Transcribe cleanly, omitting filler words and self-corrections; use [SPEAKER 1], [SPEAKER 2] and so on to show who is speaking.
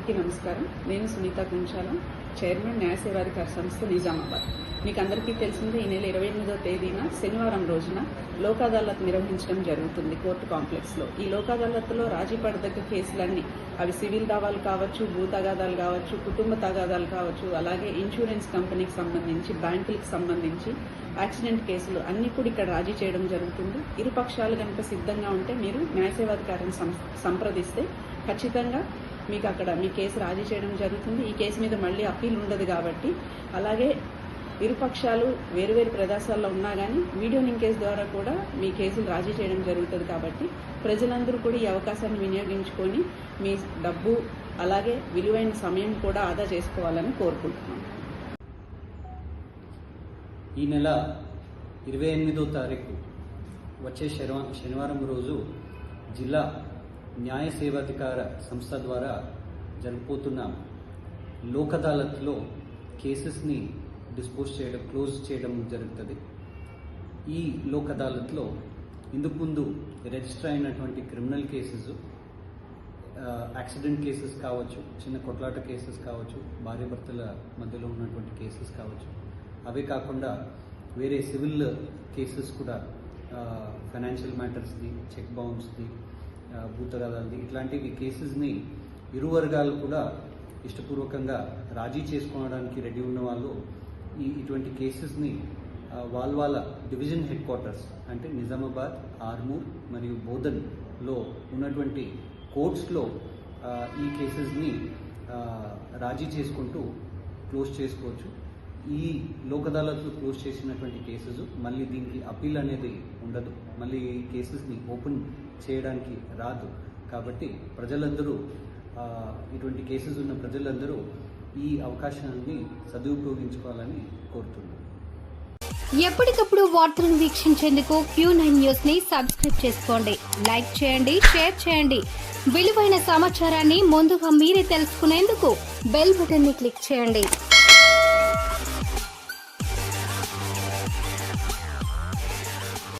[SPEAKER 1] అందరికీ నమస్కారం. నేను సునీత కుంచాల, చైర్మన్ న్యాయ సేవాధికార సంస్థ నిజామాబాద్. మీకు అందరికీ తెలిసిందే, ఈ నెల 28వ తేదీన శనివారం రోజున లోక్ అదాలత్ నిర్వహించడం జరుగుతుంది కోర్టు కాంప్లెక్స్లో. ఈ లోక్ అదాలత్లో రాజీ పడదగ్గ కేసులన్నీ, అవి సివిల్ దావాలు కావచ్చు, భూ తగాదాలు కావచ్చు, కుటుంబ తగాదాలు కావచ్చు, అలాగే ఇన్సూరెన్స్ కంపెనీకి సంబంధించి, బ్యాంకులకు సంబంధించి యాక్సిడెంట్ కేసులు అన్నీ కూడా ఇక్కడ రాజీ చేయడం జరుగుతుంది. ఇరు పక్షాలు కనుక సిద్ధంగా ఉంటే మీరు న్యాయ సేవాధికారిని సంప్రదిస్తే ఖచ్చితంగా మీకు అక్కడ మీ కేసు రాజీ చేయడం జరుగుతుంది. ఈ కేసు మీద మళ్ళీ అప్పీల్ ఉండదు కాబట్టి, అలాగే ఇరుపక్షాలు వేరువేరు ప్రదేశాల్లో ఉన్నా కానీ వీడియో లింకేజ్ ద్వారా కూడా మీ కేసులు రాజీ చేయడం జరుగుతుంది. కాబట్టి ప్రజలందరూ కూడా ఈ అవకాశాన్ని వినియోగించుకొని మీ డబ్బు అలాగే విలువైన సమయం కూడా ఆదా చేసుకోవాలని కోరుకుంటున్నాను.
[SPEAKER 2] ఈ నెల 28వ తారీఖు వచ్చే శనివారం రోజు జిల్లా న్యాయ సేవాధికార సంస్థ ద్వారా జరగబోతున్న లోక్ అదాలత్లో కేసెస్ని క్లోజ్ చేయడం జరుగుతుంది. ఈ లోక్ అదాలత్లో ఇందుకు ముందు రిజిస్టర్ అయినటువంటి క్రిమినల్ కేసెస్, యాక్సిడెంట్ కేసెస్ కావచ్చు, చిన్న కొట్లాట కేసెస్ కావచ్చు, భార్యాభర్తల మధ్యలో ఉన్నటువంటి కేసెస్ కావచ్చు, అవే కాకుండా వేరే సివిల్ కేసెస్ కూడా, ఫైనాన్షియల్ మ్యాటర్స్ది, చెక్ బౌన్స్ది, భూతగాదాలది, ఇట్లాంటివి కేసెస్ని ఇరు వర్గాలు కూడా ఇష్టపూర్వకంగా రాజీ చేసుకోవడానికి రెడీ ఉన్న వాళ్ళు ఇటువంటి కేసెస్ని వాళ్ళ డివిజన్ హెడ్ క్వార్టర్స్ అంటే నిజామాబాద్, ఆర్మూర్ మరియు బోధన్లో ఉన్నటువంటి కోర్ట్స్లో ఈ కేసెస్ని రాజీ చేసుకుంటూ క్లోజ్ చేసుకోవచ్చు. ఈ లోక్ అదాలత్లో క్లోజ్ చేసినటువంటి కేసెస్ మళ్ళీ దీనికి అప్పీల్ అనేది ఉండదు, మళ్ళీ ఈ కేసెస్ని ఓపెన్ చేయడానికి రాదు. కాబట్టి ప్రజలందరూ, ఇటువంటి కేసెస్ ఉన్న ప్రజలందరూ ఈ అవకాశాన్ని సదుపయోగించుకోవాలని కోరుతున్నాను.
[SPEAKER 3] ఎప్పటికప్పుడు వార్తలను వీక్షించేందుకు Q9 న్యూస్ ని సబ్స్క్రైబ్ చేసుకోండి, లైక్ చేయండి, షేర్ చేయండి. విలువైన సమాచారాన్ని ముందుగా మీరే తెలుసుకునేందుకు బెల్ బటన్ ని క్లిక్ చేయండి.